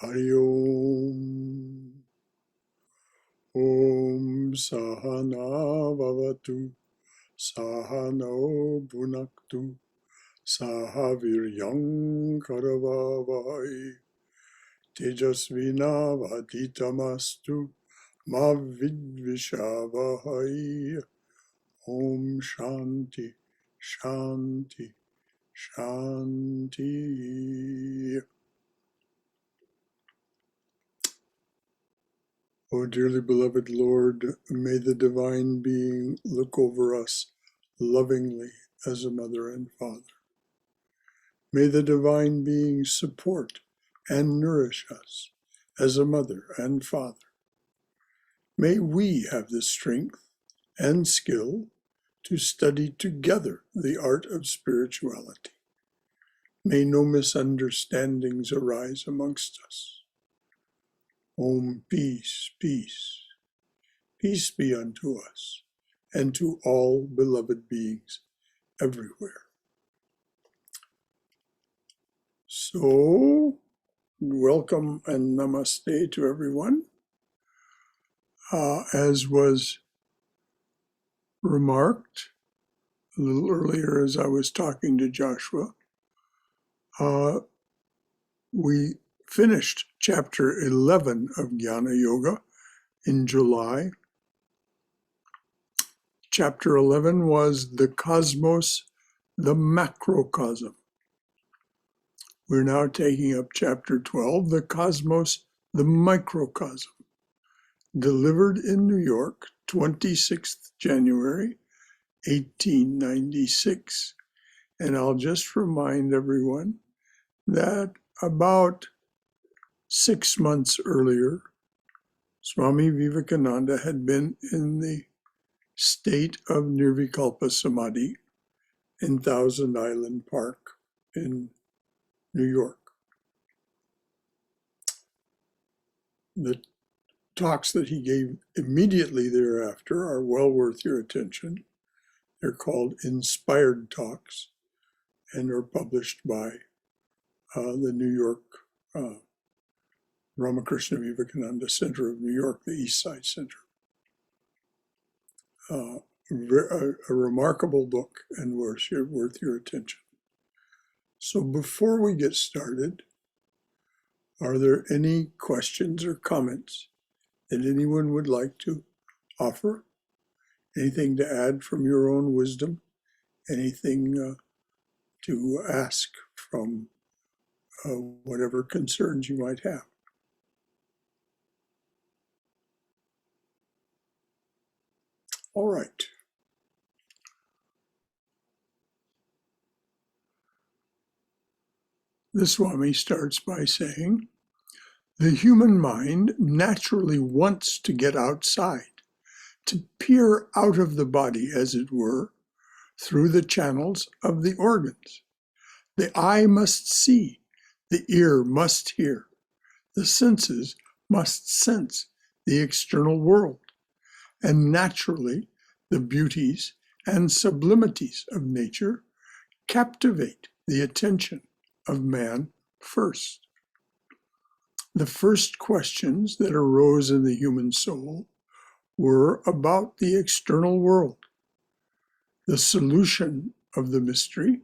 Hari Om. Om Sahana Bhavatu Sahano Bhunaktu Sahaviryam Karavavai Tejasvina Vaditamastu Ma Vidvishavahai. Om Shanti Shanti Shanti. O dearly beloved Lord, may the Divine Being look over us lovingly as a mother and father. May the Divine Being support and nourish us as a mother and father. May we have the strength and skill to study together the art of spirituality. May no misunderstandings arise amongst us. Om, peace, peace. Peace be unto us and to all beloved beings everywhere. So, welcome and namaste to everyone. As was remarked a little earlier as I was talking to Joshua, we finished chapter 11 of Jnana Yoga in July. Chapter 11 was the cosmos, the macrocosm. We're now taking up chapter 12, the cosmos, the microcosm, delivered in New York, 26th January, 1896. And I'll just remind everyone that about 6 months earlier, Swami Vivekananda had been in the state of Nirvikalpa Samadhi in Thousand Island Park in New York. The talks that he gave immediately thereafter are well worth your attention. They're called Inspired Talks and are published by the New York Ramakrishna Vivekananda Center of New York, the East Side Center. A remarkable book and worth your attention. So before we get started, are there any questions or comments that anyone would like to offer? Anything to add from your own wisdom? Anything to ask from whatever concerns you might have? All right. The Swami starts by saying, the human mind naturally wants to get outside, to peer out of the body, as it were, through the channels of the organs. The eye must see, the ear must hear, the senses must sense the external world, and naturally the beauties and sublimities of nature captivate the attention of man first. The first questions that arose in the human soul were about the external world. The solution of the mystery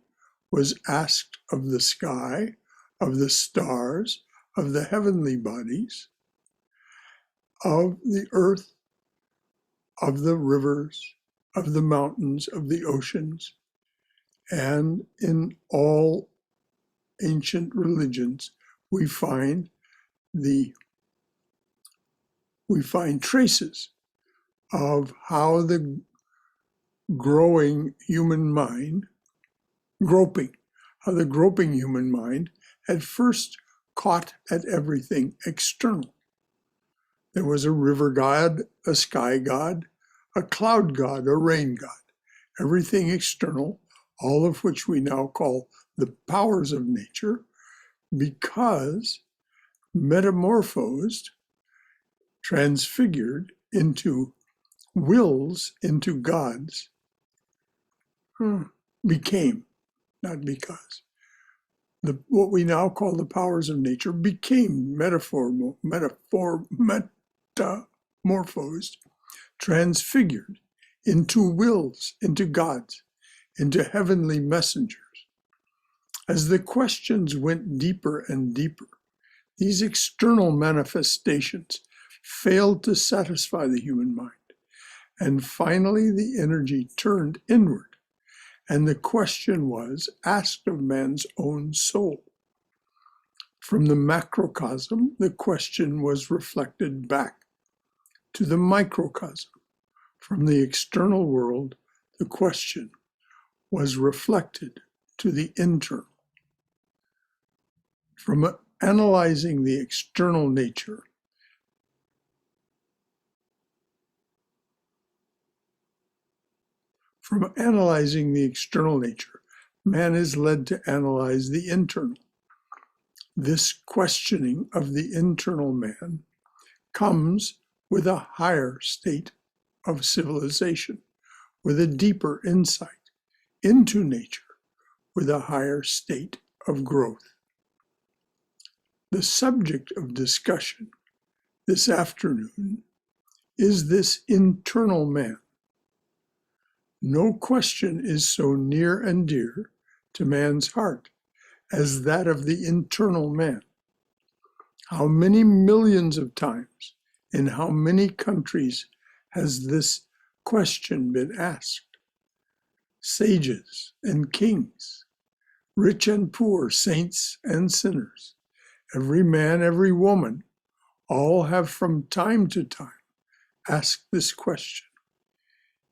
was asked of the sky, of the stars, of the heavenly bodies, of the earth, of the rivers, of the mountains, of the oceans, and in all ancient religions we find traces of how the groping human mind had first caught at everything external. There was a river god, a sky god, a cloud god, a rain god, everything external, all of which we now call the powers of nature, because metamorphosed, transfigured into wills, into gods, became, not because. what we now call the powers of nature became metamorphosed, transfigured into wills, into gods, into heavenly messengers. As the questions went deeper and deeper, these external manifestations failed to satisfy the human mind, and finally the energy turned inward, and the question was asked of man's own soul. From the macrocosm, the question was reflected back to the microcosm. From the external world, the question was reflected to the internal. From analyzing the external nature, man is led to analyze the internal. This questioning of the internal man comes with a higher state of civilization, with a deeper insight into nature, with a higher state of growth. The subject of discussion this afternoon is this internal man. No question is so near and dear to man's heart as that of the internal man. How many millions of times, in how many countries has this question been asked? Sages and kings, rich and poor, saints and sinners, every man, every woman, all have from time to time asked this question.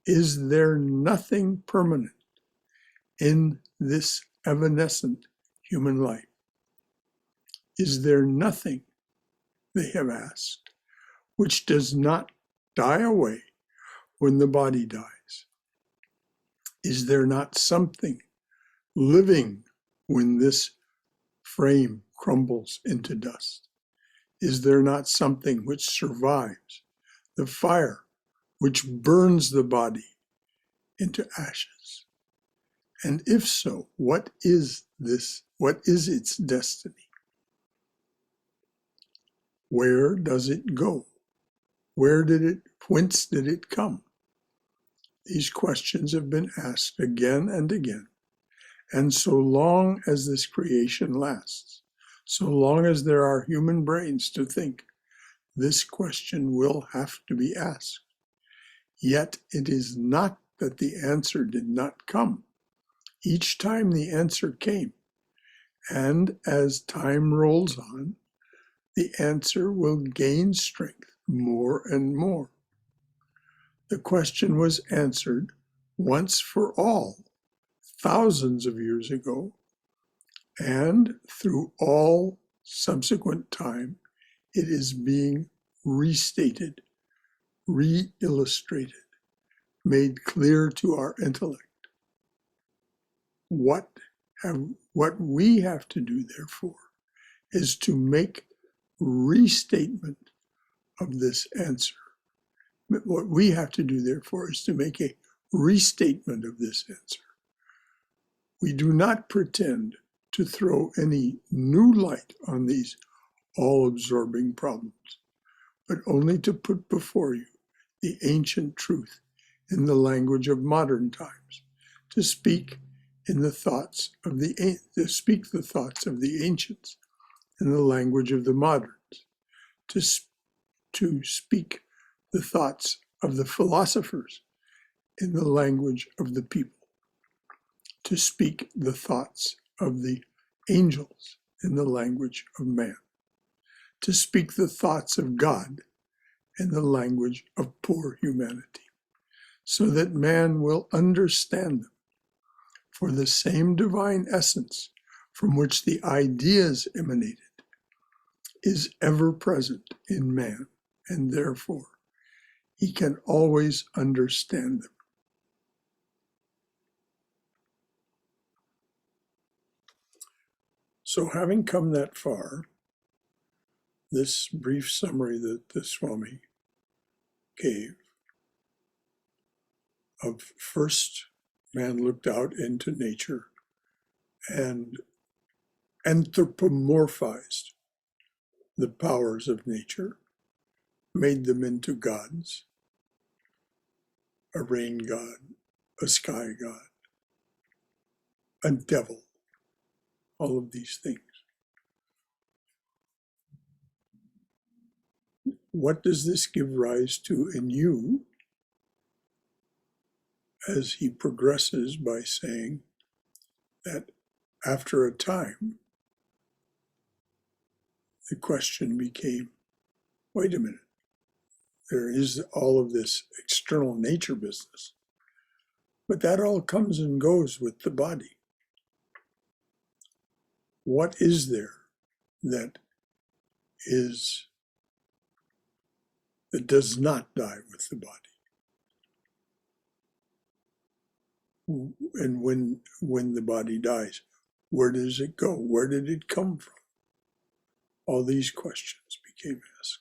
Is there nothing permanent in this evanescent human life? Is there nothing, they have asked, which does not die away when the body dies? Is there not something living when this frame crumbles into dust? Is there not something which survives the fire which burns the body into ashes? And if so, what is this? What is its destiny? Where does it go? Whence did it come? These questions have been asked again and again. And so long as this creation lasts, so long as there are human brains to think, this question will have to be asked. Yet it is not that the answer did not come. Each time the answer came. And as time rolls on, the answer will gain strength more and more. The question was answered once for all, thousands of years ago, and through all subsequent time, it is being restated, re-illustrated, made clear to our intellect. What we have to do, therefore, is to make restatement of this answer. What we have to do, therefore, is to make a restatement of this answer. We do not pretend to throw any new light on these all-absorbing problems, but only to put before you the ancient truth in the language of modern times, to speak the thoughts of the ancients in the language of the moderns, to speak the thoughts of the philosophers in the language of the people, to speak the thoughts of the angels in the language of man, to speak the thoughts of God in the language of poor humanity, so that man will understand them. For the same divine essence from which the ideas emanated is ever present in man, and therefore he can always understand them. So having come that far, this brief summary that the Swami gave of first man looked out into nature and anthropomorphized the powers of nature, made them into gods, a rain god, a sky god, a devil, all of these things. What does this give rise to in you as he progresses by saying that after a time, the question became, wait a minute, there is all of this external nature business, but that all comes and goes with the body. What is there that does not die with the body? And when the body dies, where does it go? Where did it come from? All these questions became asked.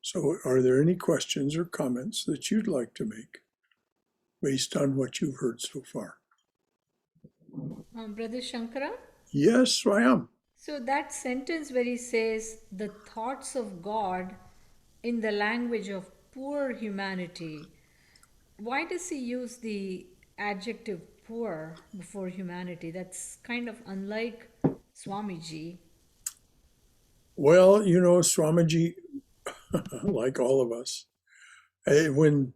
So are there any questions or comments that you'd like to make based on what you've heard so far? Brother Shankara? Yes, I am. So that sentence where he says, the thoughts of God in the language of poor humanity, why does he use the adjective poor before humanity? That's kind of unlike Swamiji. Well, Swamiji, like all of us, when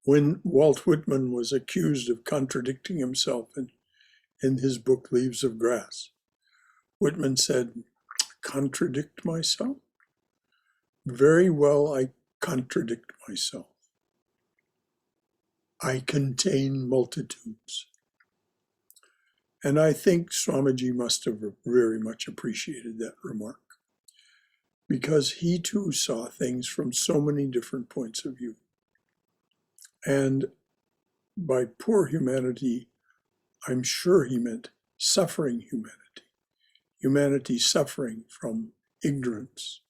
Walt Whitman was accused of contradicting himself in his book Leaves of Grass, Whitman said, contradict myself? Very well, I contradict myself. I contain multitudes. And I think Swamiji must have very much appreciated that remark, because he too saw things from so many different points of view. And by poor humanity, I'm sure he meant suffering humanity, humanity suffering from ignorance,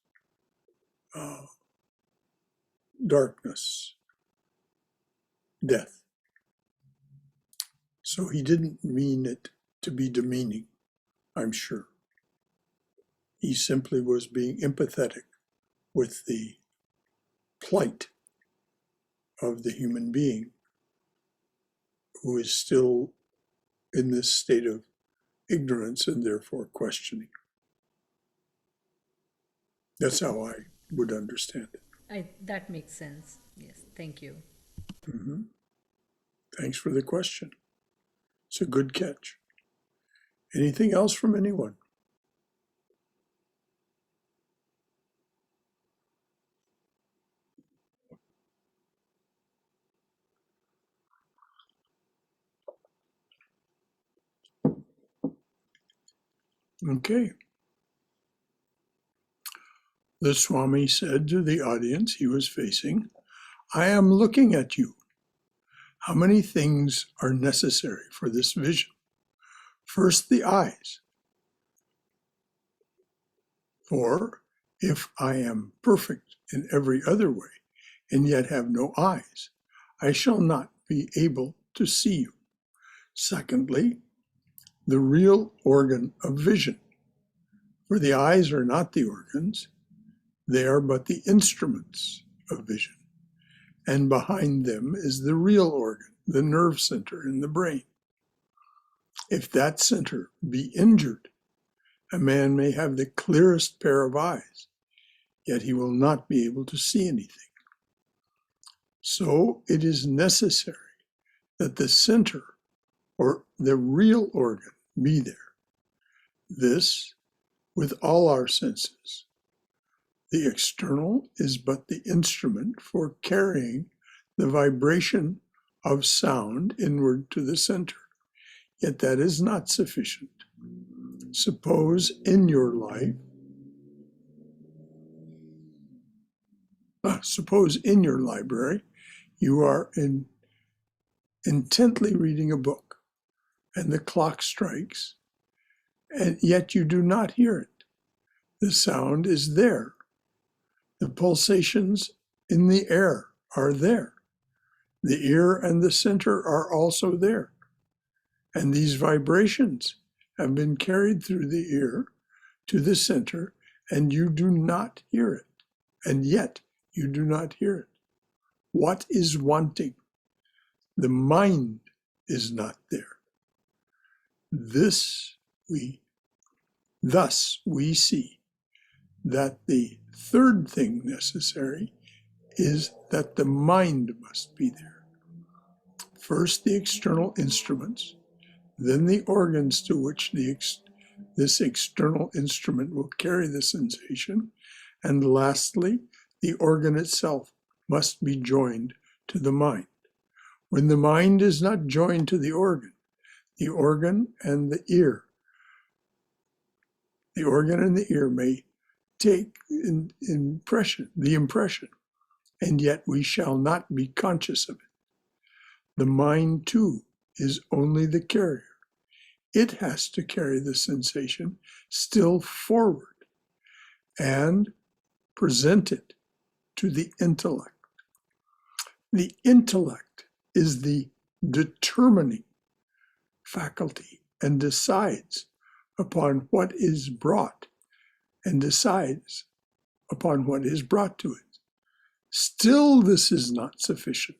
darkness, death. So he didn't mean it to be demeaning, I'm sure. He simply was being empathetic with the plight of the human being who is still in this state of ignorance and therefore questioning. That's how I would understand it. That makes sense. Yes, thank you. Mm-hmm. Thanks for the question. It's a good catch. Anything else from anyone? Okay. The Swami said to the audience he was facing, I am looking at you. How many things are necessary for this vision? First, the eyes. For if I am perfect in every other way and yet have no eyes, I shall not be able to see you. Secondly, the real organ of vision. For the eyes are not the organs, they are but the instruments of vision. And behind them is the real organ, the nerve center in the brain. If that center be injured, a man may have the clearest pair of eyes, yet he will not be able to see anything. So it is necessary that the center, or the real organ, be there. This, with all our senses. The external is but the instrument for carrying the vibration of sound inward to the center. Yet that is not sufficient. Suppose in your life, suppose in your library, you are intently reading a book, and the clock strikes, and yet you do not hear it. The sound is there. The pulsations in the air are there. The ear and the center are also there. And these vibrations have been carried through the ear to the center, and you do not hear it. And yet you do not hear it. What is wanting? The mind is not there. Thus we see that the third thing necessary is that the mind must be there. First, the external instruments, then the organs to which this external instrument will carry the sensation, and lastly, the organ itself must be joined to the mind. When the mind is not joined to the organ and the ear, may take the impression, and yet we shall not be conscious of it. The mind, too, is only the carrier. It has to carry the sensation still forward and present it to the intellect. The intellect is the determining faculty and decides upon what is brought and decides upon what is brought to it. Still, this is not sufficient.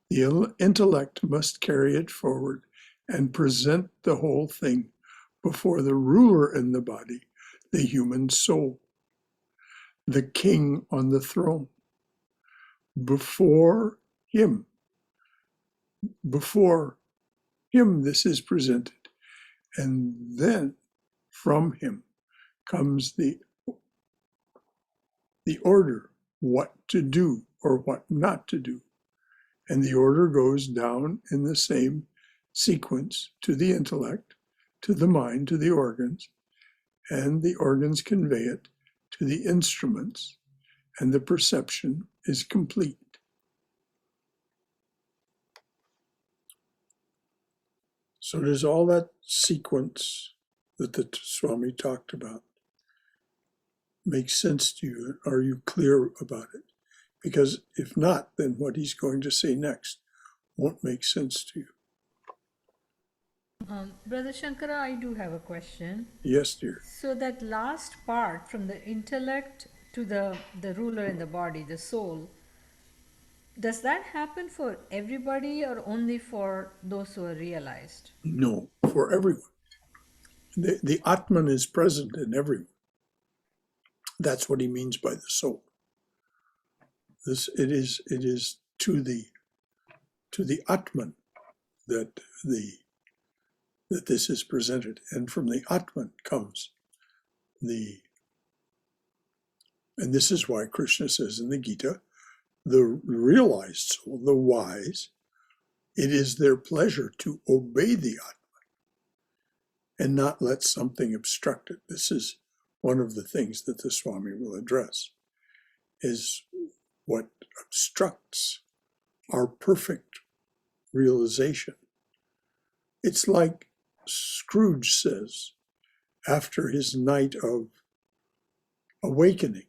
The intellect must carry it forward and present the whole thing before the ruler in the body, the human soul, the king on the throne. Before him this is presented, and then from him comes the order, what to do or what not to do. And the order goes down in the same sequence to the intellect, to the mind, to the organs, and the organs convey it to the instruments, and the perception is complete. So does all that sequence that the Swami talked about make sense to you? Are you clear about it? Because if not, then what he's going to say next won't make sense to you. Brother Shankara, I do have a question. Yes, dear. So that last part, from the intellect to the ruler in the body, the soul, does that happen for everybody or only for those who are realized? No, for everyone. The Atman is present in everyone. That's what he means by the soul. It is to the Atman that this is presented, and from the Atman comes and this is why Krishna says in the Gita, the realized soul, the wise, it is their pleasure to obey the Atman and not let something obstruct it. This is one of the things that the Swami will address, is what obstructs our perfect realization. It's like Scrooge says after his night of awakening.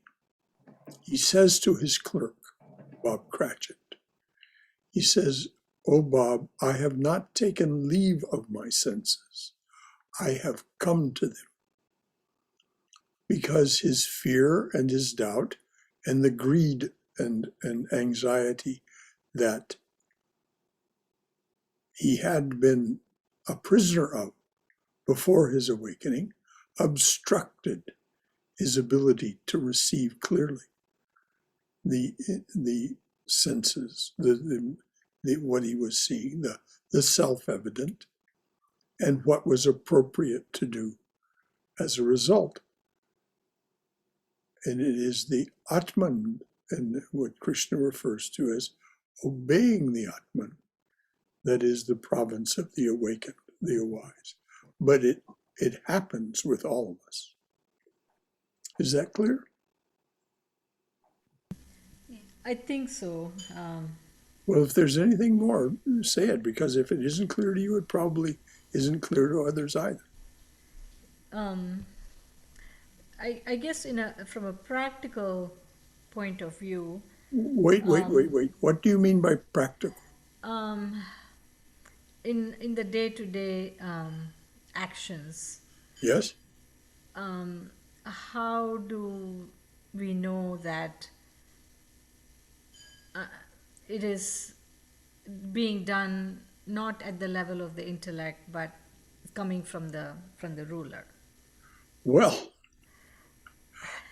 He says to his clerk, Bob Cratchit, he says, "Oh, Bob, I have not taken leave of my senses. I have come to them." Because his fear and his doubt and the greed and anxiety that he had been a prisoner of before his awakening obstructed his ability to receive clearly the senses, what he was seeing, the self-evident, and what was appropriate to do as a result. And it is the Atman, and what Krishna refers to as obeying the Atman, that is the province of the awakened, the wise. But it happens with all of us. Is that clear? I think so. Well, if there's anything more, say it, because if it isn't clear to you, it probably isn't clear to others either. I guess from a practical point of view, Wait. What do you mean by practical? in the day-to-day actions. Yes? How do we know that it is being done not at the level of the intellect, but coming from the ruler? Well,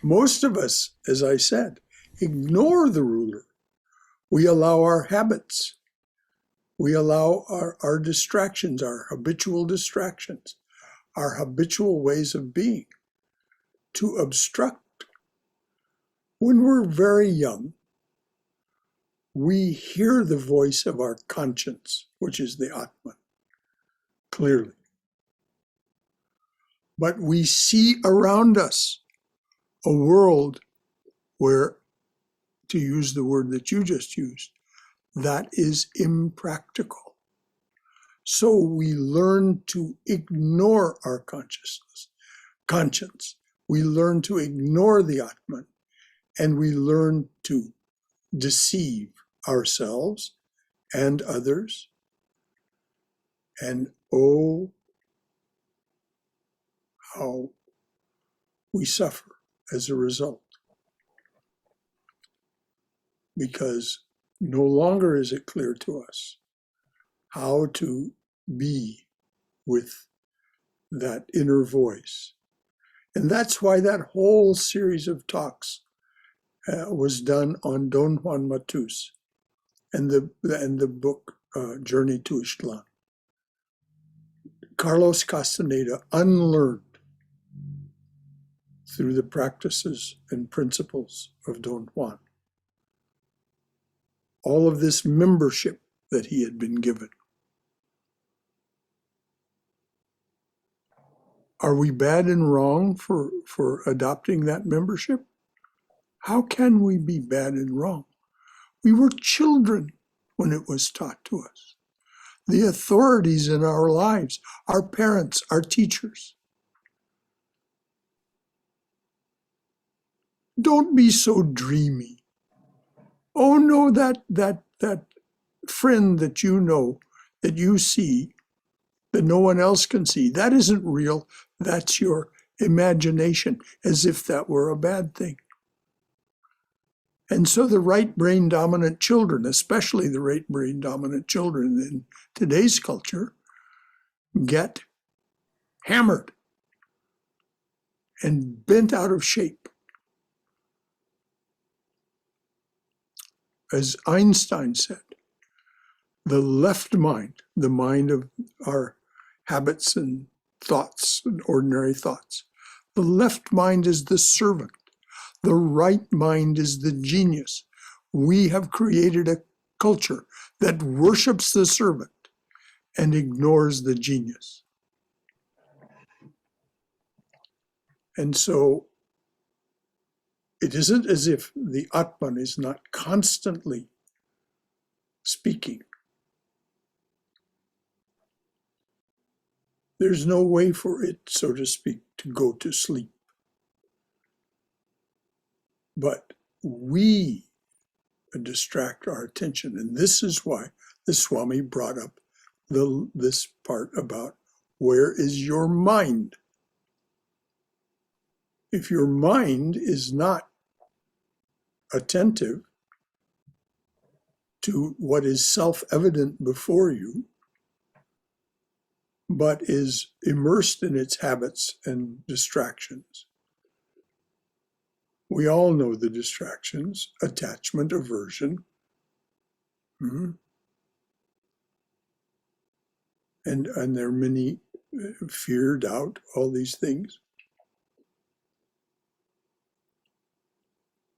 most of us, as I said, ignore the ruler. We allow our habits, we allow our distractions, our habitual distractions, our habitual ways of being to obstruct. When we're very young, we hear the voice of our conscience, which is the Atman, clearly. But we see around us a world where, to use the word that you just used, that is impractical. So we learn to ignore our conscience. We learn to ignore the Atman, and we learn to deceive ourselves and others. And oh, how we suffer as a result. Because no longer is it clear to us how to be with that inner voice. And that's why that whole series of talks was done on Don Juan Matus and the book Journey to Ixtlan. Carlos Castaneda unlearned through the practices and principles of Don Juan all of this membership that he had been given. Are we bad and wrong for adopting that membership? How can we be bad and wrong? We were children when it was taught to us. The authorities in our lives, our parents, our teachers. Don't be so dreamy. Oh no, that friend that you know, that you see, that no one else can see, that isn't real. That's your imagination, as if that were a bad thing. And so the right brain dominant children, especially the right brain dominant children in today's culture, get hammered and bent out of shape. As Einstein said, the left mind, the mind of our habits and thoughts and ordinary thoughts, the left mind is the servant. The right mind is the genius. We have created a culture that worships the servant and ignores the genius. And so it isn't as if the Atman is not constantly speaking. There's no way for it, so to speak, to go to sleep. But we distract our attention. And this is why the Swami brought up this part about where is your mind? If your mind is not attentive to what is self-evident before you, but is immersed in its habits and distractions. We all know the distractions: attachment, aversion, and there are many, fear, doubt, all these things.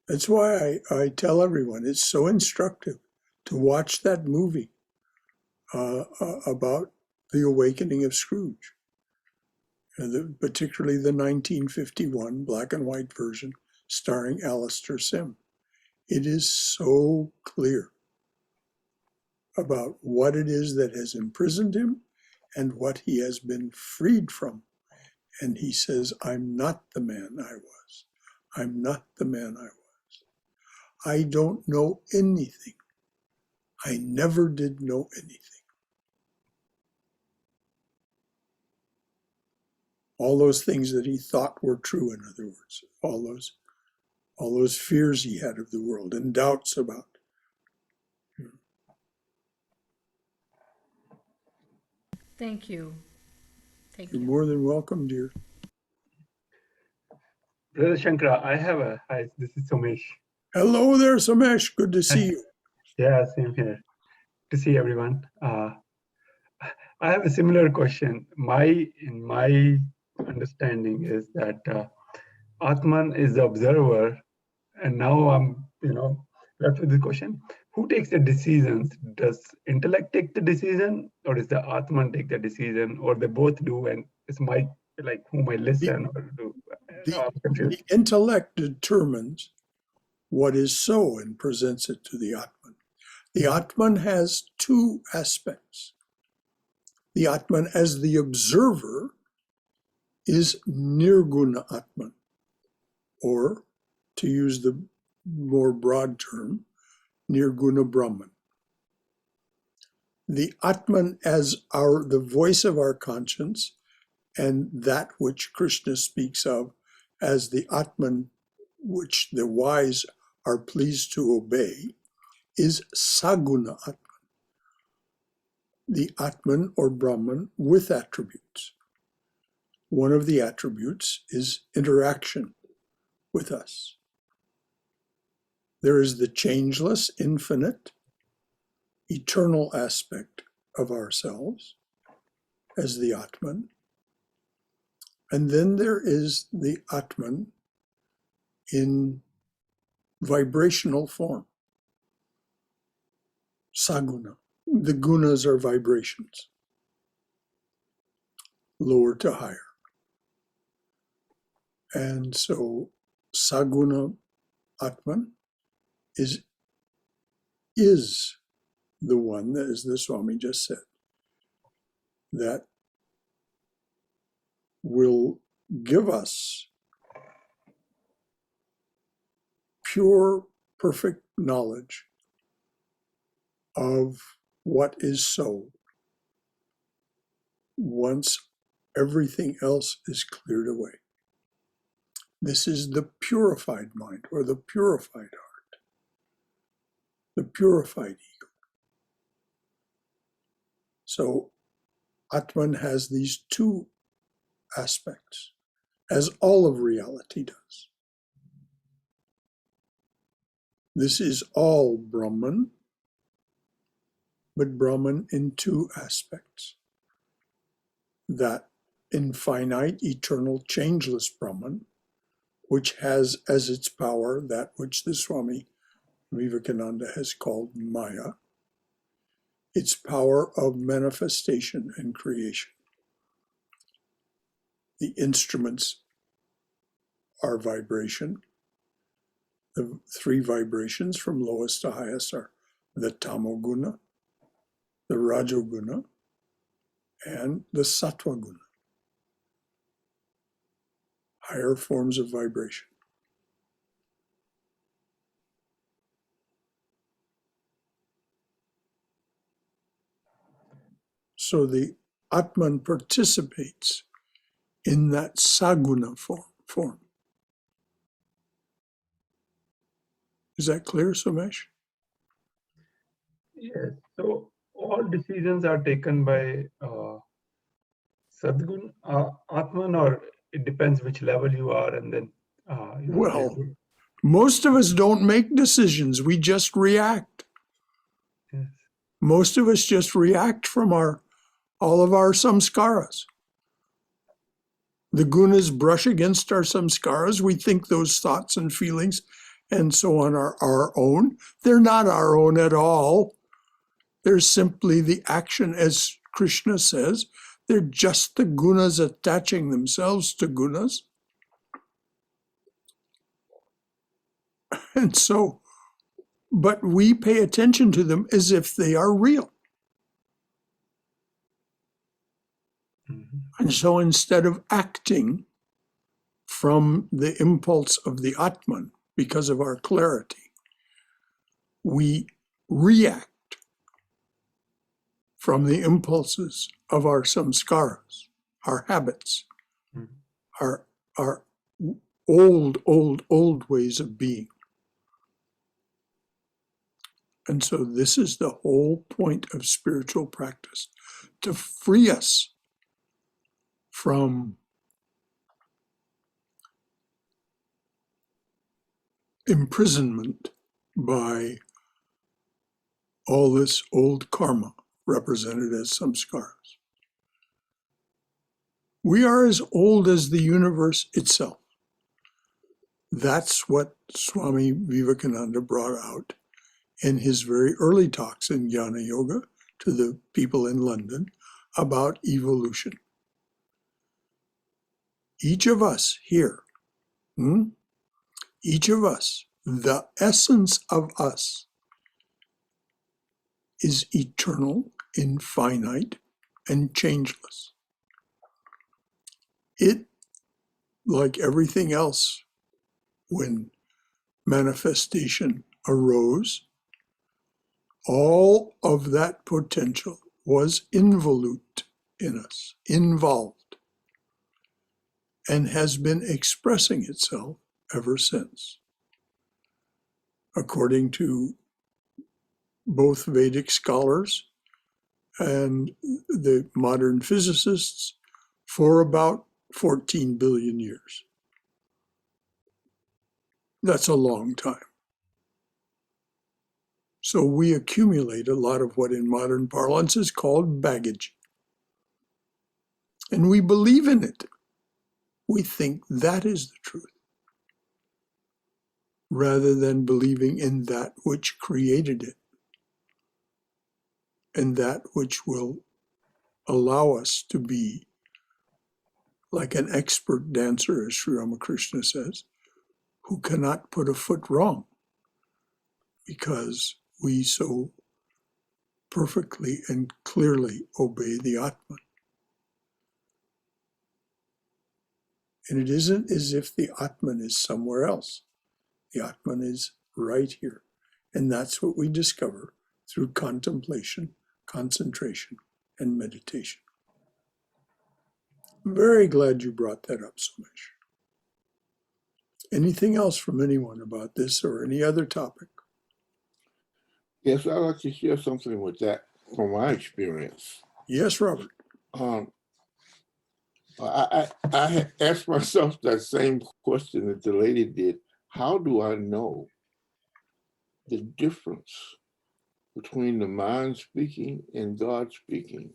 That's why I tell everyone it's so instructive to watch that movie about the awakening of Scrooge, particularly the 1951 black and white version starring Alistair Sim. It is so clear about what it is that has imprisoned him and what he has been freed from. And he says, I'm not the man I was. I'm not the man I was. I don't know anything. I never did know anything. All those things that he thought were true, in other words, all those fears he had of the world and doubts about. Thank you. Thank You're you. more than welcome, dear. Brother Shankara, hi, this is Somesh. Hello there, Samesh. Good to see you. Yeah, same here. To see everyone. I have a similar question. In my understanding is that Atman is the observer, and now I'm, left with the question: who takes the decisions? Does intellect take the decision, or does the Atman take the decision, or they both do? And it's whom I The, listen or do. the, I'm confused. the intellect determines what is so and presents it to the Atman. The Atman has two aspects. The Atman as the observer is Nirguna Atman, or to use the more broad term, Nirguna Brahman. The Atman as the voice of our conscience and that which Krishna speaks of as the Atman which the wise are pleased to obey is Saguna Atman, the Atman or Brahman with attributes. One of the attributes is interaction with us. There is the changeless, infinite, eternal aspect of ourselves as the Atman. And then there is the Atman in vibrational form, Saguna. The gunas are vibrations, lower to higher. And so Saguna Atman is the one that, as the Swami just said, that will give us pure, perfect knowledge of what is so once everything else is cleared away. This is the purified mind, or the purified heart, the purified ego. So Atman has these two aspects, as all of reality does. This is all Brahman, but Brahman in two aspects. That infinite, eternal, changeless Brahman, which has as its power that which the Swami Vivekananda has called Maya, its power of manifestation and creation. The instruments are vibration. The three vibrations from lowest to highest are the Tamoguna, the Rajoguna, and the Sattva-guna, higher forms of vibration. So the Atman participates in that Saguna form. Is that clear, Somesh? Yes. So all decisions are taken by Sadgun, Atman, or it depends which level you are, and then Well, most of us don't make decisions. We just react. yes. Most of us just react from all of our samskaras. The gunas brush against our samskaras. We think those thoughts and feelings and so on are our own. They're not our own at all. They're simply the action, as Krishna says. They're just the gunas attaching themselves to gunas. And so, but we pay attention to them as if they are real. Mm-hmm. And so instead of acting from the impulse of the Atman because of our clarity, we react from the impulses of our samskaras, our habits. Mm-hmm. our old ways of being. And so this is the whole point of spiritual practice, to free us from imprisonment by all this old karma represented as samskaras. We are as old as the universe itself. That's what Swami Vivekananda brought out in his very early talks in Jnana Yoga to the people in London about evolution. Each of us here, each of us, the essence of us is eternal, infinite, and changeless. It, like everything else, when manifestation arose, all of that potential was involute in us, involved, and has been expressing itself ever since. According to both Vedic scholars and the modern physicists, for about 14 billion years. That's a long time. So we accumulate a lot of what in modern parlance is called baggage. And we believe in it. We think that is the truth, rather than believing in that which created it and that which will allow us to be like an expert dancer, as Sri Ramakrishna says, who cannot put a foot wrong because we so perfectly and clearly obey the Atman. And it isn't as if the Atman is somewhere else. The Atman is right here. And that's what we discover through contemplation, concentration, and meditation. I'm very glad you brought that up, Sumesh. Anything else from anyone about this or any other topic? Yes, I'd like to share something with that from my experience. Yes, Robert. I had asked myself that same question that the lady did. How do I know the difference between the mind speaking and God speaking?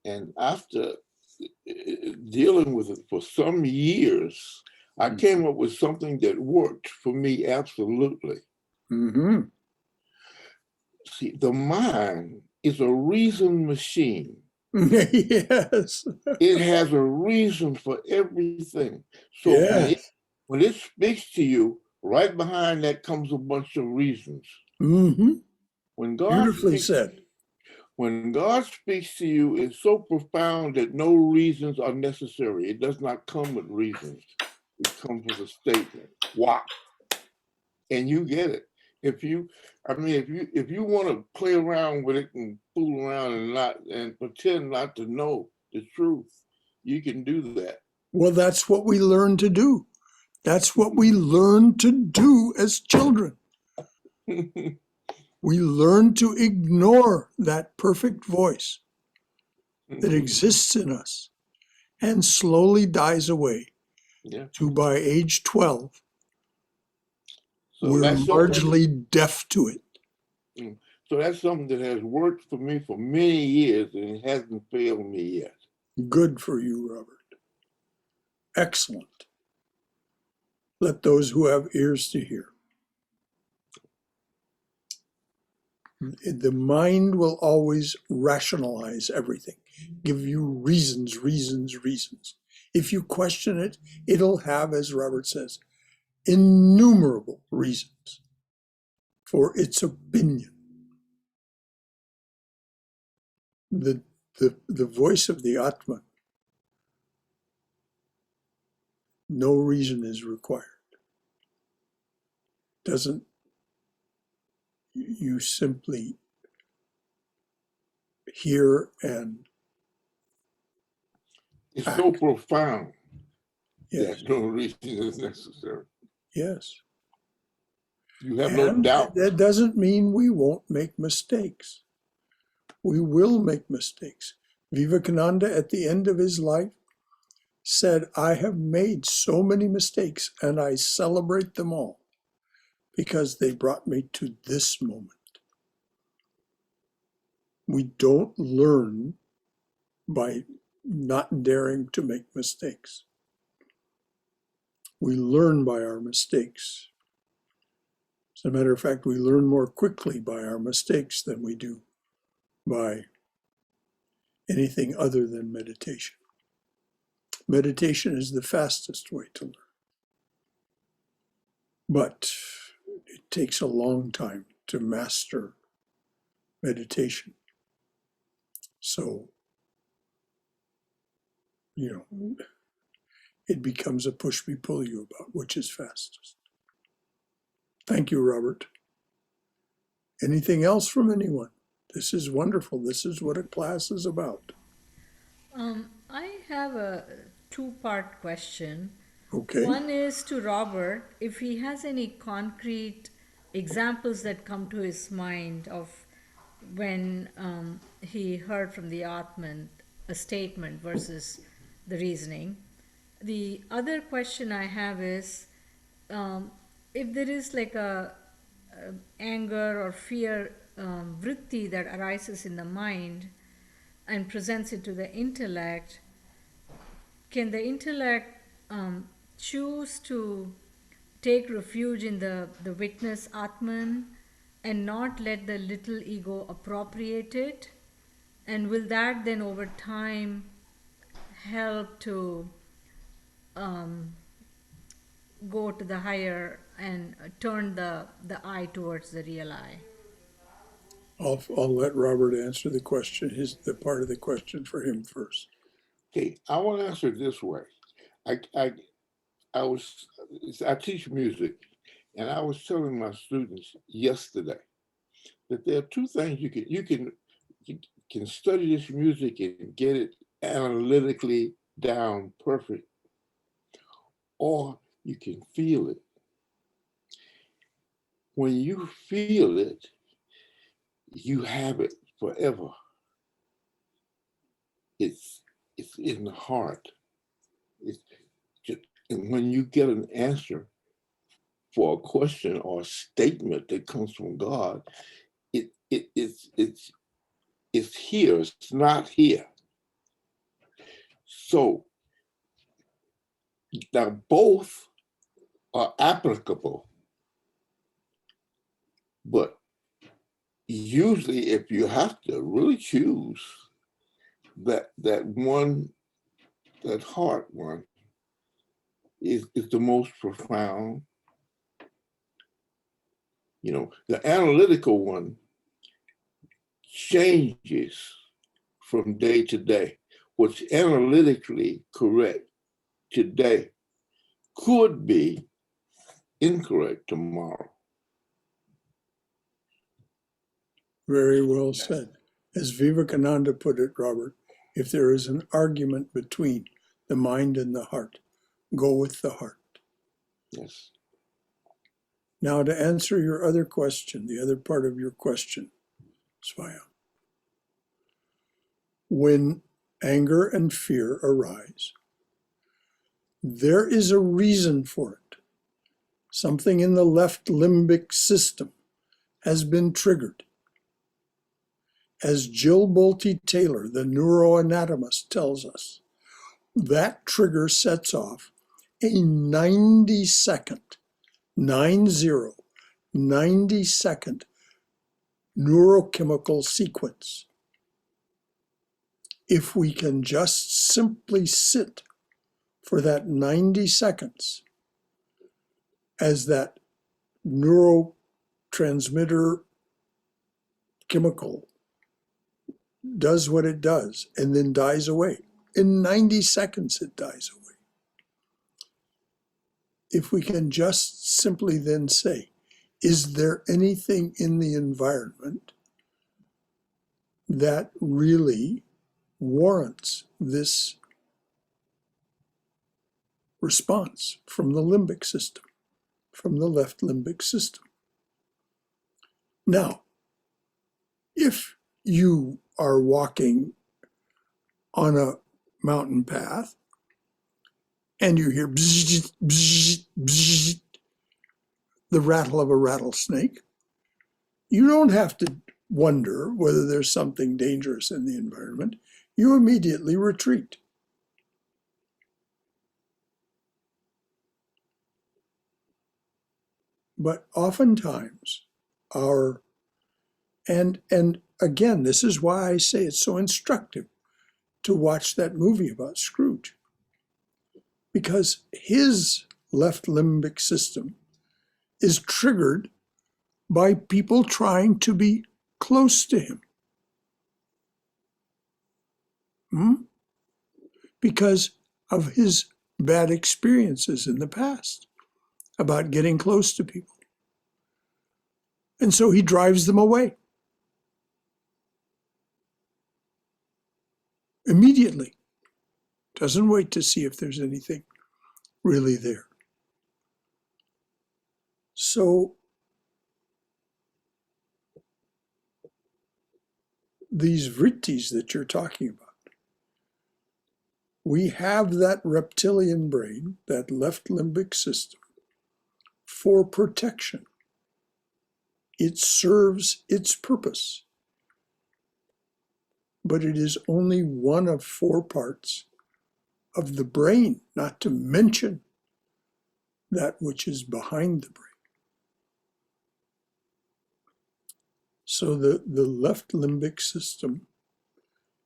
And after dealing with it for some years, I came up with something that worked for me absolutely. Mm-hmm. See, the mind is a reason machine. Yes. It has a reason for everything. So Yes. when it speaks to you, right behind that comes a bunch of reasons. Mm-hmm. When God Beautifully speaks, said. when God speaks to you, it's so profound that no reasons are necessary. It does not come with reasons. It comes with a statement. Wow. And you get it. If you want to play around with it and fool around and pretend not to know the truth, you can do that. Well, that's what we learn to do. That's what we learn to do as children. We learn to ignore that perfect voice that exists in us and slowly dies away. Yeah. To by age 12, So we're that's largely deaf to it. So that's something that has worked for me for many years and it hasn't failed me yet. Good for you, Robert. Excellent. Let those who have ears to hear. The mind will always rationalize everything, give you reasons. If you question it, it'll have, as Robert says, innumerable reasons for its opinion. The voice of the Atman, no reason is required. Doesn't, you simply hear and it's so profound. Yes. that no reason is necessary. Yes. You have no And doubt. that doesn't mean we won't make mistakes. We will make mistakes. Vivekananda, at the end of his life, said, I have made so many mistakes and I celebrate them all because they brought me to this moment. We don't learn by not daring to make mistakes. We learn by our mistakes. As a matter of fact, we learn more quickly by our mistakes than we do by anything other than meditation. Meditation is the fastest way to learn. But it takes a long time to master meditation. So, it becomes a push me, pull you about which is fastest. Thank you, Robert. Anything else from anyone? This is wonderful. This is what a class is about. I have a two-part question. Okay. One is to Robert, if he has any concrete examples that come to his mind of when he heard from the Atman a statement versus the reasoning. The other question I have is, if there is like a anger or fear vritti that arises in the mind and presents it to the intellect, can the intellect choose to take refuge in the witness Atman and not let the little ego appropriate it? And will that then over time help to go to the higher and turn the eye towards the real eye? I'll let Robert answer the question, the part of the question for him first. Okay, I want to answer it this way. I teach music, and I was telling my students yesterday that there are two things you can study this music and get it analytically down perfect, or you can feel it. When you feel it, you have it forever. It's in the heart. It's just, and when you get an answer for a question or a statement that comes from God, it's here. It's not here. So now both are applicable, but usually if you have to really choose, that one, that heart one is the most profound. The analytical one changes from day to day. What's analytically correct today could be incorrect tomorrow. Very well said. As Vivekananda put it, Robert, if there is an argument between the mind and the heart, go with the heart. Yes. Now to answer your other question, the other part of your question, Svaya. When anger and fear arise, there is a reason for it. Something in the left limbic system has been triggered. As Jill Bolte Taylor, the neuroanatomist, tells us, that trigger sets off a 90-second, 90-second neurochemical sequence. If we can just simply sit for that 90 seconds as that neurotransmitter chemical does what it does and then dies away. In 90 seconds, it dies away. If we can just simply then say, is there anything in the environment that really warrants this response from the limbic system, from the left limbic system. Now, if you are walking on a mountain path and you hear bzzz, bzzz, bzzz, the rattle of a rattlesnake, you don't have to wonder whether there's something dangerous in the environment. You immediately retreat. But oftentimes and again, this is why I say it's so instructive to watch that movie about Scrooge, because his left limbic system is triggered by people trying to be close to him. Because of his bad experiences in the past about getting close to people. And so he drives them away immediately. Doesn't wait to see if there's anything really there. So these vrittis that you're talking about, we have that reptilian brain, that left limbic system, for protection. It serves its purpose. But it is only one of 4 parts of the brain, not to mention that which is behind the brain. So the left limbic system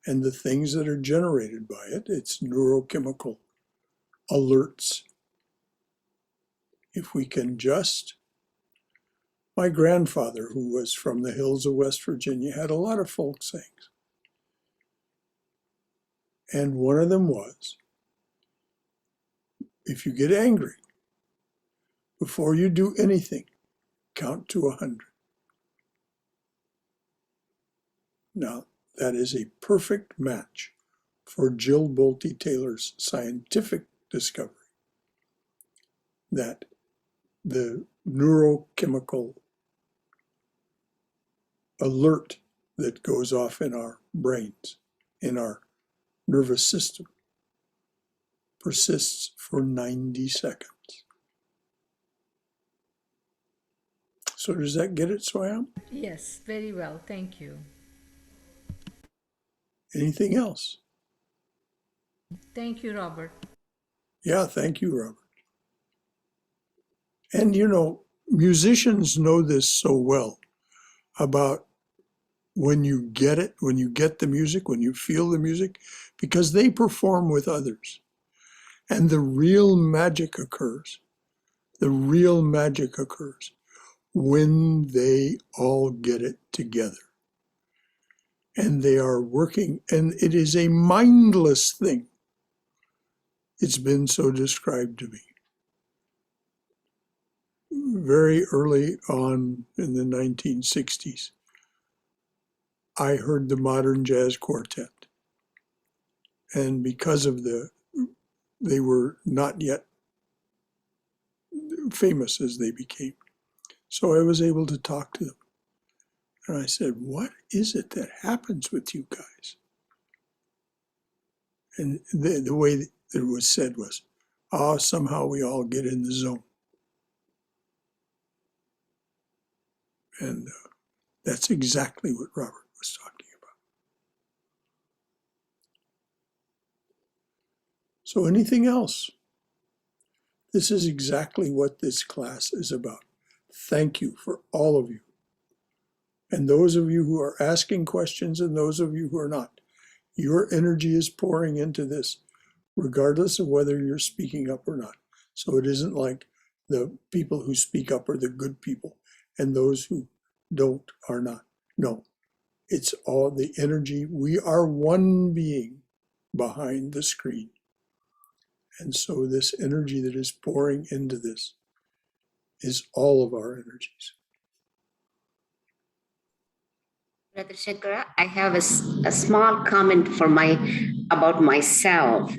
and the things that are generated by it, its neurochemical alerts, if we can just... My grandfather, who was from the hills of West Virginia, had a lot of folk sayings. And one of them was, if you get angry, before you do anything, count to 100. Now, that is a perfect match for Jill Bolte Taylor's scientific discovery that the neurochemical alert that goes off in our brains, in our nervous system, persists for 90 seconds. So does that get it, Swam? Yes, very well. Thank you. Anything else? Thank you, Robert. Yeah, thank you, Robert. And you know, musicians know this so well about when you get it, when you get the music, when you feel the music, because they perform with others. And the real magic occurs. The real magic occurs when they all get it together. And they are working, and it is a mindless thing. It's been so described to me. Very early on in the 1960s, I heard the Modern Jazz Quartet. And because of they were not yet famous as they became. So I was able to talk to them. And I said, what is it that happens with you guys? And the way that it was said was, somehow we all get in the zone. And that's exactly what Robert was talking about. So anything else? This is exactly what this class is about. Thank you for all of you. And those of you who are asking questions and those of you who are not. Your energy is pouring into this, regardless of whether you're speaking up or not. So it isn't like the people who speak up are the good people and those who don't are not. No, it's all the energy. We are one being behind the screen. And so this energy that is pouring into this is all of our energies. Brother Shankara, I have a small comment about myself.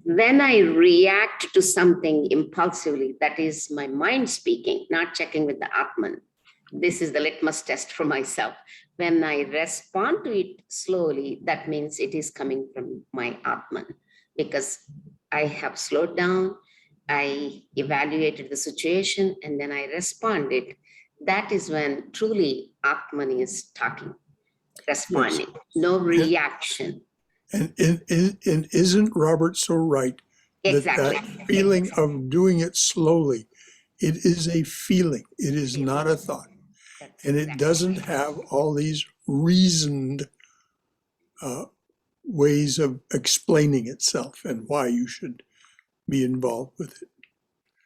When I react to something impulsively, that is my mind speaking, not checking with the Atman. This is the litmus test for myself. When I respond to it slowly, that means it is coming from my Atman, because I have slowed down, I evaluated the situation, and then I responded. That is when truly Atman is talking, responding, no reaction. And isn't Robert so right that Exactly. that feeling of doing it slowly, it is a feeling, it is not a thought. That's And it exactly. doesn't have all these reasoned ways of explaining itself and why you should be involved with it.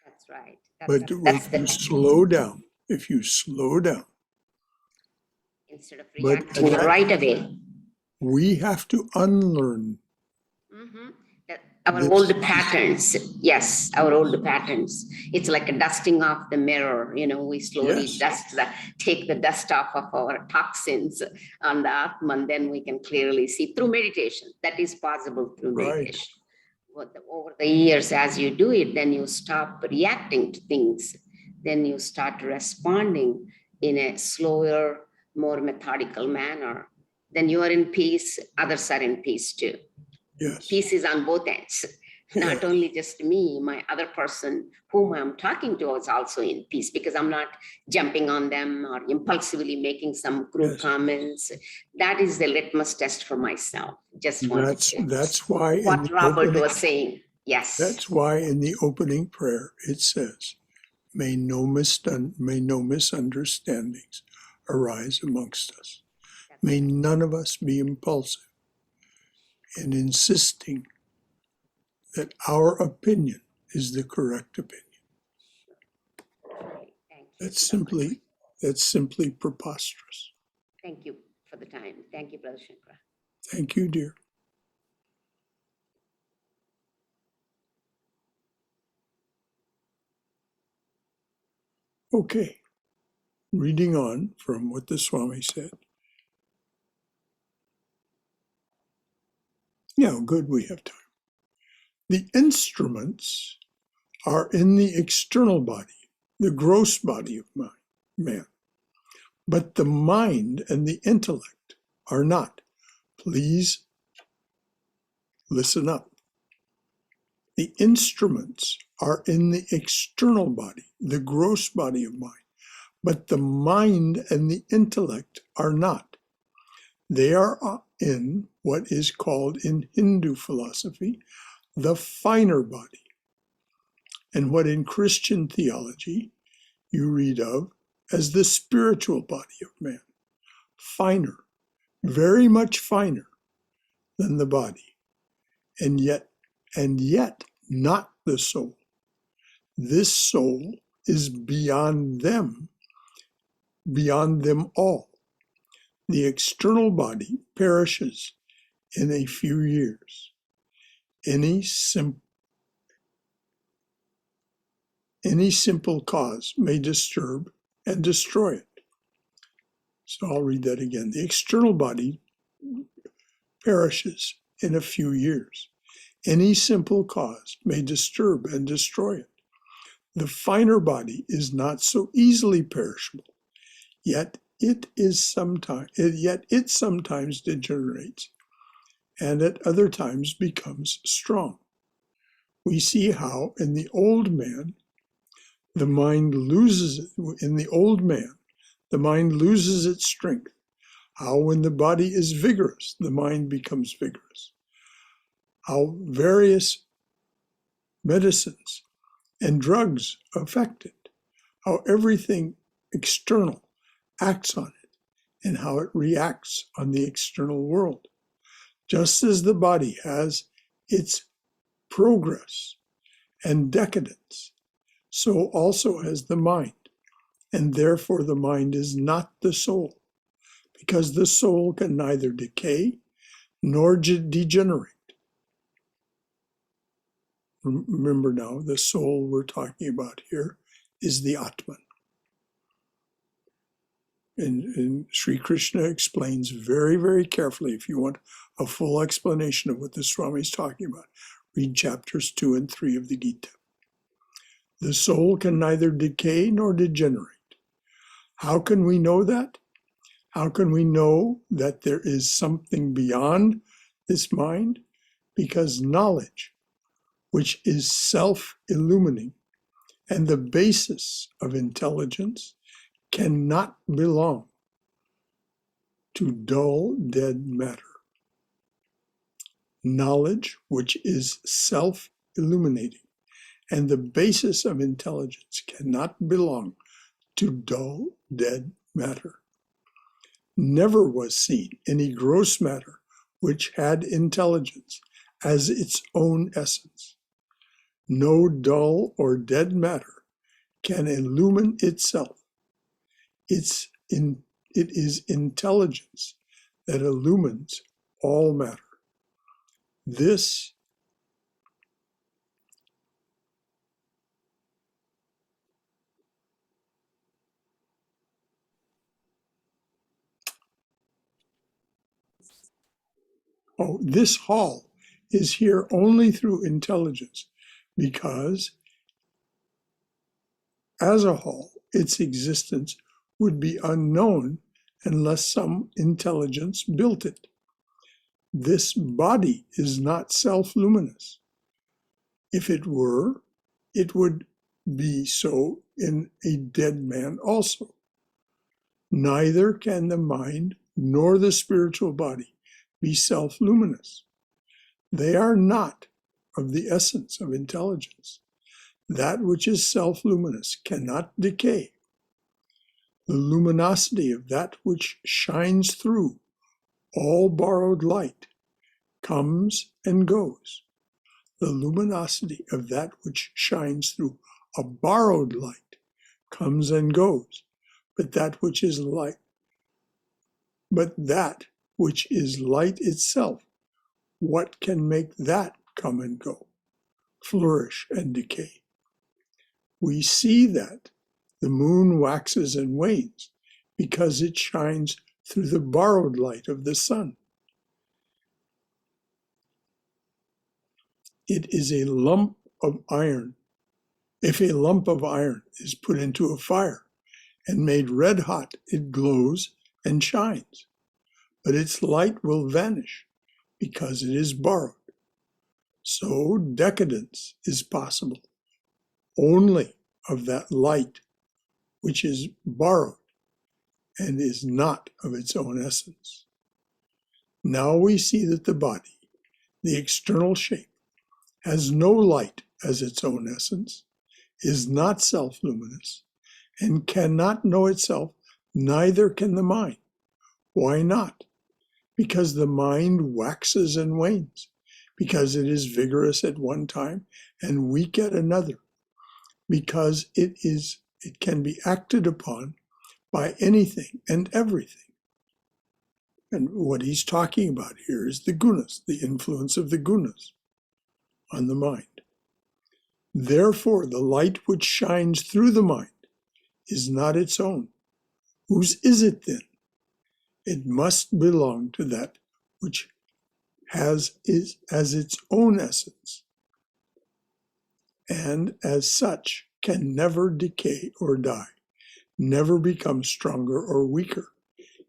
That's right. But That's if you slow down, instead of but reacting right away. we have to unlearn. Mhm. Our This old is- patterns, yes, our old patterns. It's like a dusting off the mirror. We slowly Yes. take the dust off of our toxins on the Atman, then we can clearly see through meditation. That is possible through Right. meditation. Over the years, as you do it, then you stop reacting to things. Then you start responding in a slower, more methodical manner. Then you are in peace, others are in peace too. Yes. Peace is on both ends, not only just me, my other person whom I'm talking to is also in peace, because I'm not jumping on them or impulsively making some crude comments. That is the litmus test for myself. Just wanted to. That's why in What the Robert opening, was saying. Yes. that's why in the opening prayer it says, may no misunderstandings arise amongst us. May none of us be impulsive in insisting that our opinion is the correct opinion. Thank you. That's simply preposterous. Thank you for the time. Thank you, Brother Shankara. Thank you, dear. Okay, reading on from what the Swami said. Yeah, good, we have time. The instruments are in the external body, the gross body of man. But the mind and the intellect are not. Please listen up. The instruments are in the external body, the gross body of mind. But the mind and the intellect are not. They are in what is called in Hindu philosophy the finer body, and what in Christian theology you read of as the spiritual body of man. Finer, very much finer than the body, and yet not the soul. This soul is beyond them all. The external body perishes in a few years. Any simple cause may disturb and destroy it. So I'll read that again. The external body perishes in a few years. Any simple cause may disturb and destroy it. The finer body is not so easily perishable, yet it sometimes degenerates, and at other times becomes strong. We see how in the old man the mind loses its strength. How when the body is vigorous, the mind becomes vigorous. How various medicines and drugs affect it. How everything external acts on it, and how it reacts on the external world. Just as the body has its progress and decadence, so also has the mind, and therefore the mind is not the soul, because the soul can neither decay nor degenerate. Remember now, the soul we're talking about here is the Atman. And Sri Krishna explains very, very carefully, if you want a full explanation of what the Swami is talking about, Read chapters 2 and 3 of the Gita. The soul can neither decay nor degenerate. How can we know that? How can we know that there is something beyond this mind? Because knowledge, which is self-illumining and the basis of intelligence, cannot belong to dull, dead matter. Knowledge, which is self-illuminating and the basis of intelligence, cannot belong to dull, dead matter. Never was seen any gross matter which had intelligence as its own essence. No dull or dead matter can illumine itself. It is intelligence that illumines all matter. This this hall is here only through intelligence, because as a hall, its existence would be unknown unless some intelligence built it. This body is not self-luminous. If it were, it would be so in a dead man also. Neither can the mind nor the spiritual body be self-luminous. They are not of the essence of intelligence. That which is self-luminous cannot decay. The luminosity of that which shines through all borrowed light comes and goes. The luminosity of that which shines through a borrowed light comes and goes. But that which is light itself, what can make that come and go, flourish and decay? We see that the moon waxes and wanes because it shines through the borrowed light of the sun. It is a lump of iron. If a lump of iron is put into a fire and made red hot, it glows and shines, but its light will vanish because it is borrowed. So decadence is possible only of that light which is borrowed and is not of its own essence. Now we see that the body, the external shape, has no light as its own essence, is not self-luminous, and cannot know itself, neither can the mind. Why not? Because the mind waxes and wanes, because it is vigorous at one time and weak at another, because it can be acted upon by anything and everything. And what he's talking about here is the gunas, the influence of the gunas on the mind. Therefore, the light which shines through the mind is not its own. Whose is it then? It must belong to that which has its own essence, and as such can never decay or die, never become stronger or weaker.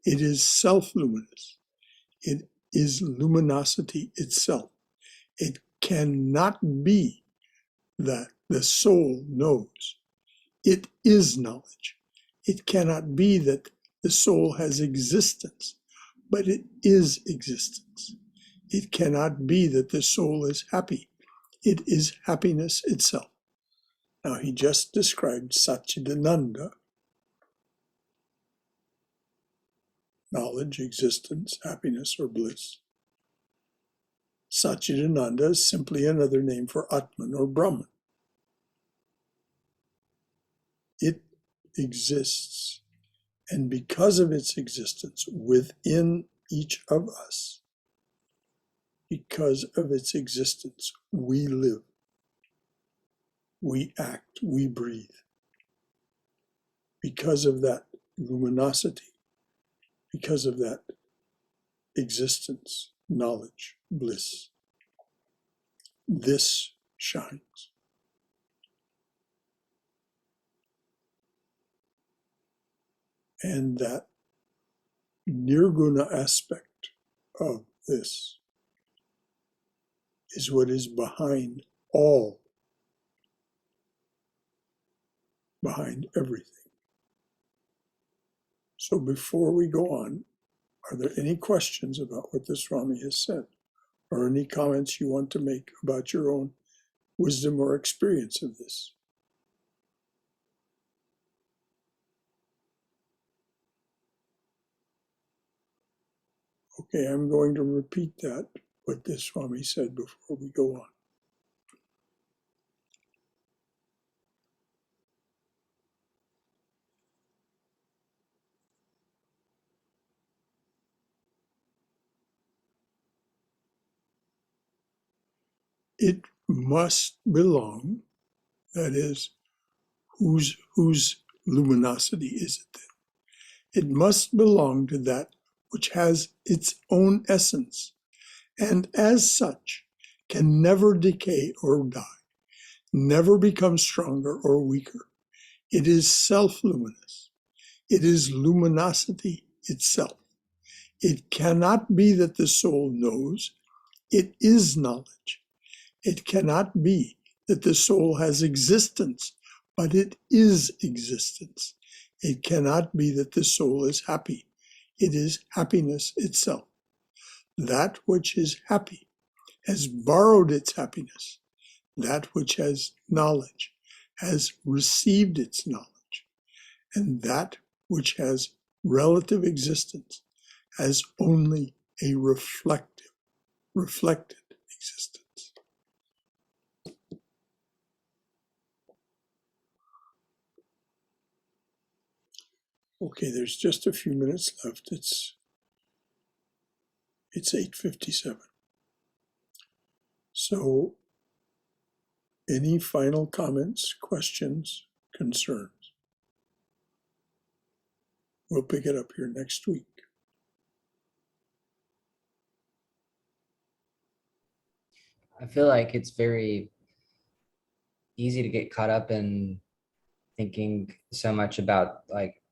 It is self-luminous. It is luminosity itself. It cannot be that the soul knows. It is knowledge. It cannot be that the soul has existence, but it is existence. It cannot be that the soul is happy. It is happiness itself. Now he just described Satchidananda, knowledge, existence, happiness, or bliss. Satchidananda is simply another name for Atman or Brahman. It exists, and because of its existence within each of us, because of its existence, we live, we act, we breathe. Because of that luminosity, because of that existence, knowledge, bliss. this shines. And that nirguna aspect of this is what is behind everything. So before we go on, are there any questions about what the Swami has said? Or any comments you want to make about your own wisdom or experience of this? Okay, I'm going to repeat that, what the Swami said before we go on. It must belong, that is, whose luminosity is it then? It must belong to that which has its own essence, and as such can never decay or die, never become stronger or weaker. It is self-luminous. It is luminosity itself. It cannot be that the soul knows. It is knowledge. It cannot be that the soul has existence, but it is existence. It cannot be that the soul is happy. It is happiness itself. That which is happy has borrowed its happiness. That which has knowledge has received its knowledge. And that which has relative existence has only a reflected existence. Okay, there's just a few minutes left. It's 8:57. So, any final comments, questions, concerns? We'll pick it up here next week. I feel like it's very easy to get caught up in thinking so much about like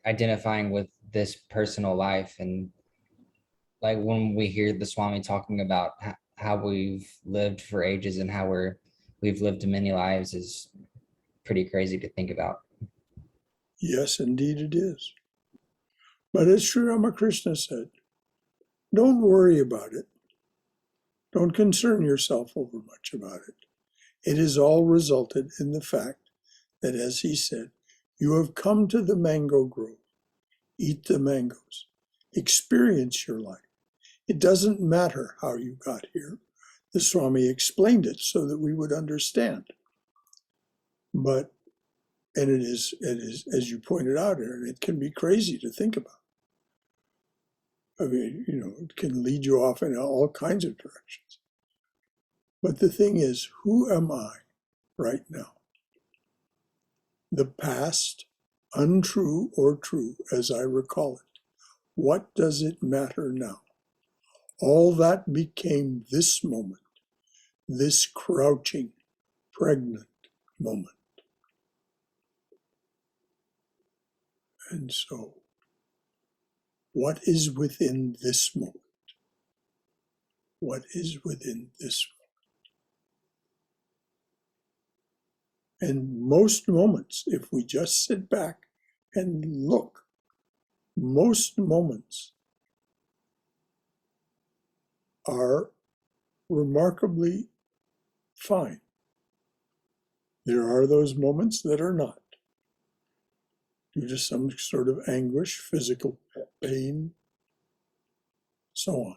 identifying with this personal life, and like when we hear the Swami talking about how we've lived for ages and how we've lived many lives is pretty crazy to think about. Yes, indeed it is. But as Sri Ramakrishna said, don't worry about it. Don't concern yourself over much about it. It has all resulted in the fact that, as he said, you have come to the mango grove. Eat the mangoes. Experience your life. It doesn't matter how you got here. The Swami explained it so that we would understand. But, and it is, as you pointed out, Aaron, it can be crazy to think about. I mean, it can lead you off in all kinds of directions. But the thing is, who am I right now? The past, untrue or true, as I recall it. What does it matter now? All that became this moment, this crouching, pregnant moment. And so, what is within this moment? What is within this moment? And most moments, if we just sit back and look, most moments are remarkably fine. There are those moments that are not, due to some sort of anguish, physical pain, so on.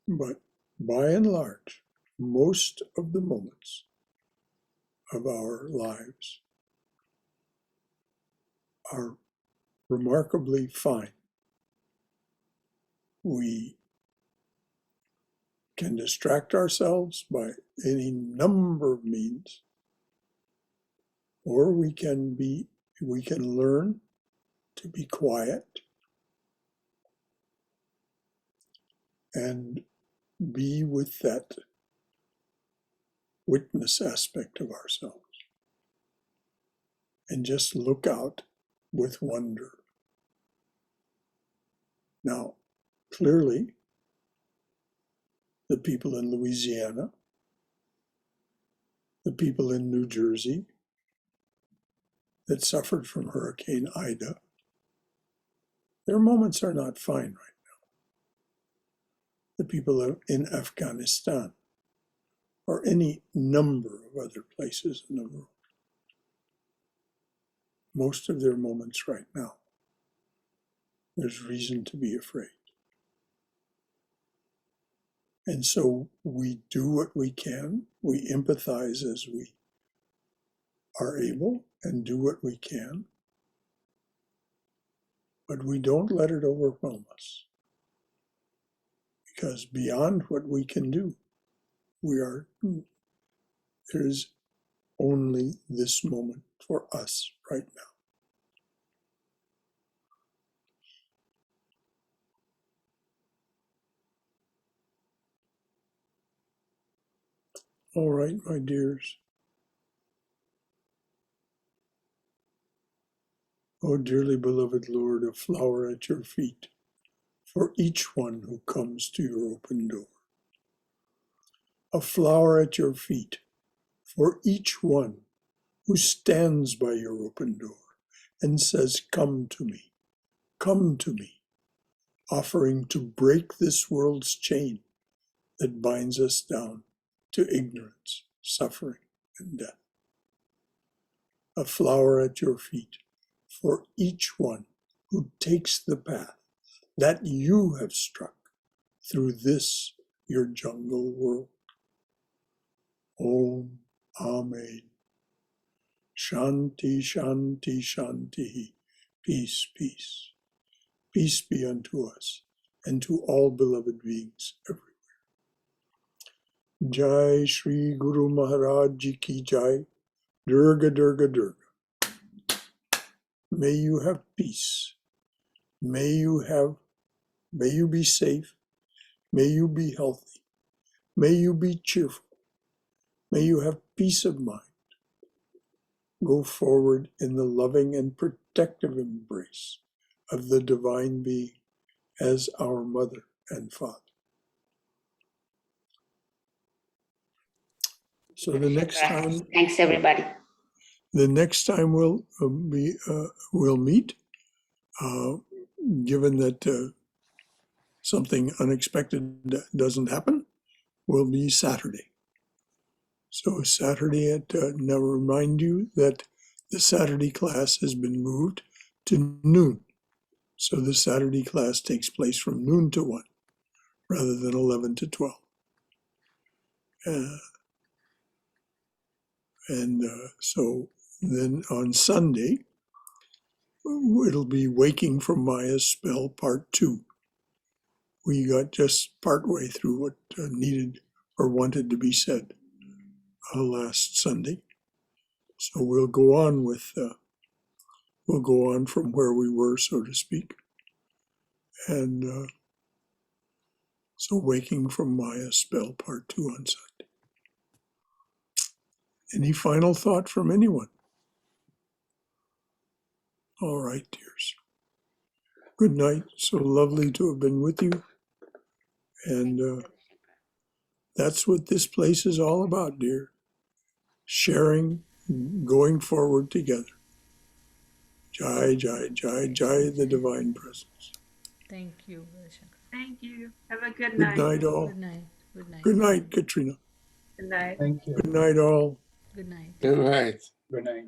But by and large, most of the moments of our lives are remarkably fine. We can distract ourselves by any number of means, or we can learn to be quiet and be with that witness aspect of ourselves and just look out with wonder. Now, clearly, the people in Louisiana, the people in New Jersey that suffered from Hurricane Ida, their moments are not fine right now. The people in Afghanistan, or any number of other places in the world, most of their moments right now, there's reason to be afraid. And so we do what we can, we empathize as we are able and do what we can, but we don't let it overwhelm us. Because beyond what we can do, there's only this moment for us right now. All right, my dears. Oh, dearly beloved Lord, a flower at your feet for each one who comes to your open door. A flower at your feet for each one who stands by your open door and says, come to me, offering to break this world's chain that binds us down to ignorance, suffering, and death. A flower at your feet for each one who takes the path that you have struck through this, your jungle world. Om, Amen. Shanti, Shanti, Shanti. Peace, peace. Peace be unto us and to all beloved beings everywhere. Jai Shri Guru Maharaj Ji Ki Jai. Durga, Durga, Durga. May you have peace. May you be safe. May you be healthy. May you be cheerful. May you have peace of mind. Go forward in the loving and protective embrace of the Divine Being as our Mother and Father. So the next time, Thanks, everybody. the next time we'll meet, given that something unexpected doesn't happen, will be Saturday. So Saturday now remind you that the Saturday class has been moved to noon. So the Saturday class takes place from noon to 1 rather than 11 to 12. So then on Sunday, it'll be Waking from Maya's Spell Part 2. We got just part way through what needed or wanted to be said last Sunday. So we'll go on from where we were, so to speak. And so Waking from Maya's Spell Part 2 on Sunday. Any final thought from anyone? All right, dears. Good night. So lovely to have been with you. And that's what this place is all about, dear. Sharing, going forward together. Jai, Jai, Jai, Jai, the Divine Presence. Thank you, Shankara. Thank you. Have a good Good night. night, all. Good night. Good night. Good night, Katrina. Good night. Thank you. Good night, all. Good night. Good night. Good night.